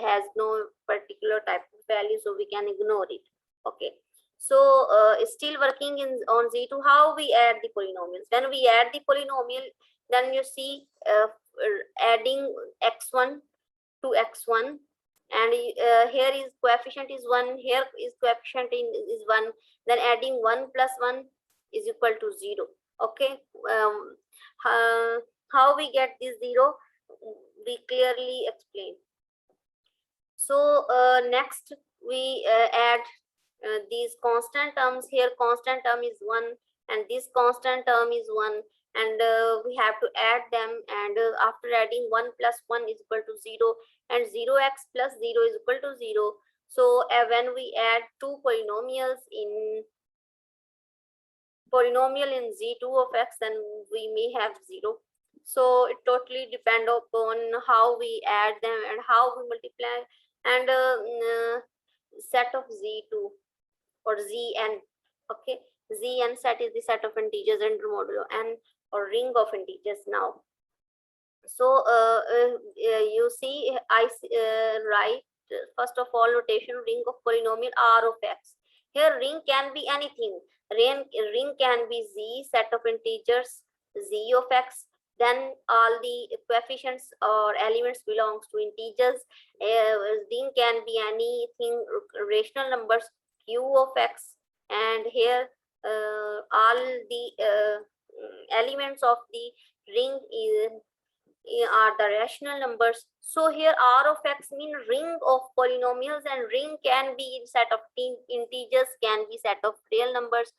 has no particular type of value, so we can ignore it. Okay, so still working in on Z2. How we add the polynomials? When we add the polynomial, then you see adding x1 to x1, and here is coefficient is 1, here is coefficient is 1, then adding 1 plus 1 is equal to 0. Okay, how we get this 0, we clearly explain. So next we add these constant terms. Here constant term is 1 and this constant term is 1, and we have to add them, and after adding 1 plus 1 is equal to 0, and 0x plus 0 is equal to 0. So when we add two polynomials in Z2 of x, then we may have 0. So it totally depends upon how we add them and how we multiply, and set of Z2 or Zn. Okay, Zn set is the set of integers under modulo n, or ring of integers. Now, so you see I write first of all notation ring of polynomial R of x. Here ring can be anything. Ring can be Z, set of integers Z of x, then all the coefficients or elements belongs to integers. Ring can be anything, rational numbers Q of x, and here all the elements of the ring are the rational numbers. So here R of x mean ring of polynomials, and ring can be set of integers, can be set of real numbers,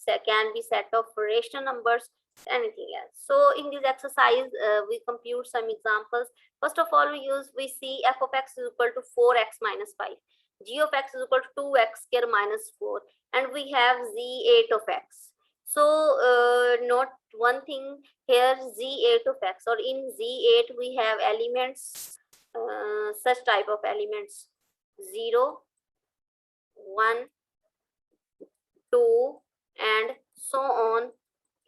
can be set of rational numbers, anything else. So in this exercise we compute some examples. First of all, we see f of x is equal to 4x minus 5, g of x is equal to 2x square minus 4, and we have z8 of x. So note one thing here, z8 of x, or in z8 we have elements, such type of elements 0, 1, 2, and so on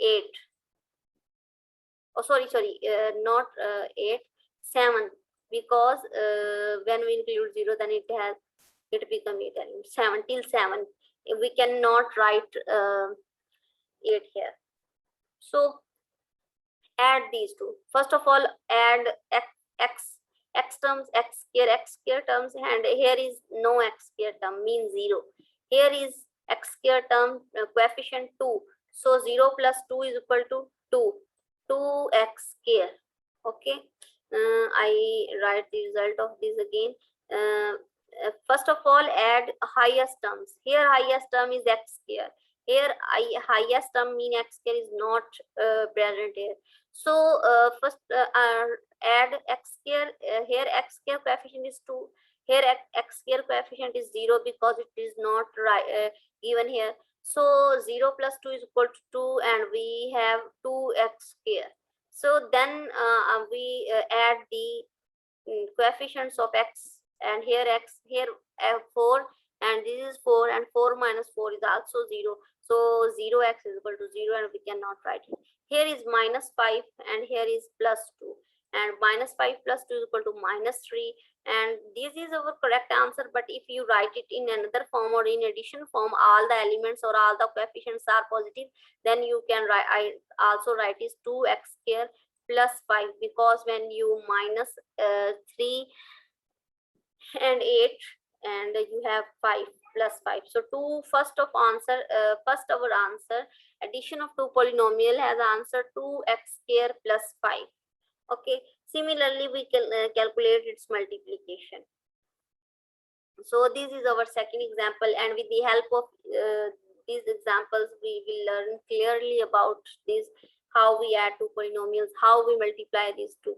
8. Oh, sorry, not 8, 7, because when we include 0, then it become 8 elements. 7 till 7. We cannot write 8 here. So add these two. First of all, add x terms, x square terms, and here is no x square term, means 0. Here is x square term, coefficient 2. So 0 plus 2 is equal to 2. 2x square. Okay, I write the result of this again. First of all, add highest terms. Here highest term is x square. Here highest term mean x square is not present here. So first add x square. Here x square coefficient is 2. Here x square coefficient is 0 because it is not given here. So 0 plus 2 is equal to 2, and we have 2x square. So then we add the coefficients of x, and here x, here 4, and this is 4, and 4 minus 4 is also 0. So 0x is equal to 0, and we cannot write it. Here is minus 5, and here is plus 2, and minus 5 plus 2 is equal to minus 3, and this is our correct answer. But if you write it in another form or in addition form, all the elements or all the coefficients are positive, then you can write, I also write is 2x square plus 5, because when you minus 3 and 8, and you have 5 plus 5. So first our answer, addition of two polynomial has answer 2x square plus 5. Okay, similarly we can calculate its multiplication. So this is our second example, and with the help of these examples, we will learn clearly about this, how we add two polynomials, how we multiply these two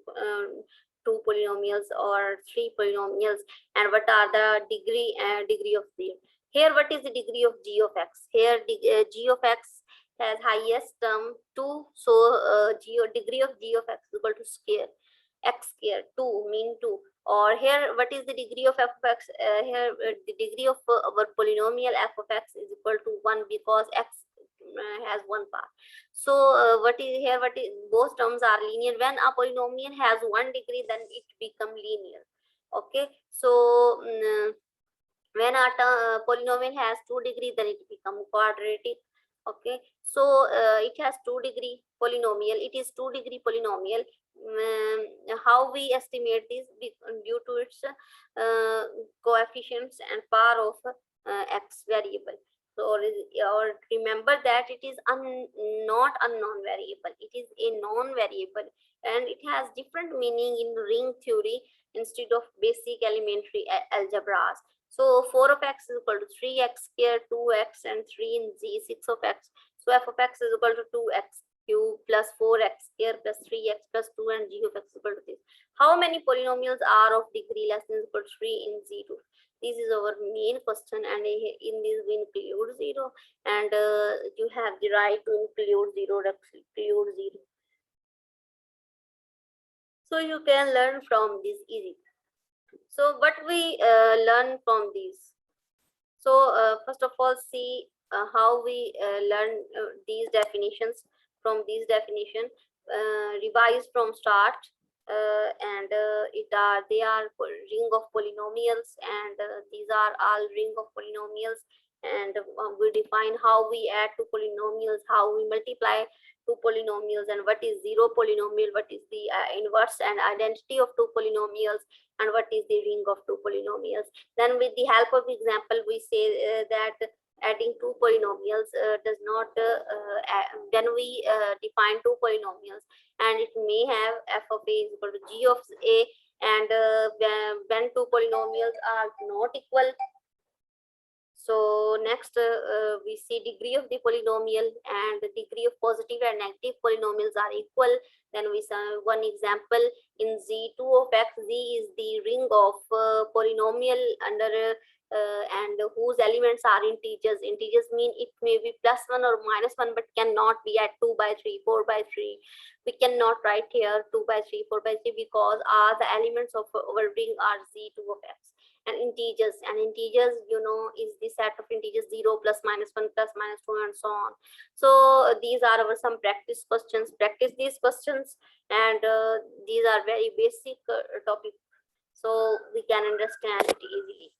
polynomials or three polynomials, and what are the degree of them. Here, what is the degree of g of x? Here, g of x has highest term 2, so degree of g of x is equal to square x square 2, mean 2. Or here, what is the degree of f of x? Here, the degree of our polynomial f of x is equal to 1, because x has one part. So what is here? What is, both terms are linear. When a polynomial has 1 degree, then it become linear. Okay, so when a polynomial has 2 degree, then it become quadratic. Okay, so it has 2 degree polynomial, it is 2 degree polynomial. How we estimate this? Due to its coefficients and power of x variable. So, or remember that it is not unknown variable, it is a known variable, and it has different meaning in ring theory instead of basic elementary algebras. So 4 of x is equal to 3x squared, 2x, and 3 in z, 6 of x. So f of x is equal to 2x cube plus 4x squared plus 3x plus 2, and g of x is equal to this. How many polynomials are of degree less than equal to 3 in z2? This is our main question, and in this we include 0, and you have the right to include 0, exclude 0. So you can learn from this easy. So what we learn from these? So first of all, see how we learn these definitions. From these definition, revise from start, and they are ring of polynomials, and these are all ring of polynomials. And we define how we add two polynomials, how we multiply two polynomials, and what is zero polynomial, what is the inverse and identity of two polynomials, and what is the ring of two polynomials. Then with the help of example, we say that adding two polynomials does not, then we define two polynomials, and it may have f of a is equal to g of a, and when two polynomials are not equal. So next we see degree of the polynomial, and the degree of positive and negative polynomials are equal. Then we saw one example in z2 of x. Z is the ring of polynomial under and whose elements are integers. Integers mean it may be +1 or -1, but cannot be at 2 by 3, 4 by 3. We cannot write here 2 by 3, 4 by 3, because all the elements of our ring are z2 of x. And integers, you know, is the set of integers 0, +, -1, +, -2, and so on. So these are our some practice questions. Practice these questions, and these are very basic topic, so we can understand it easily.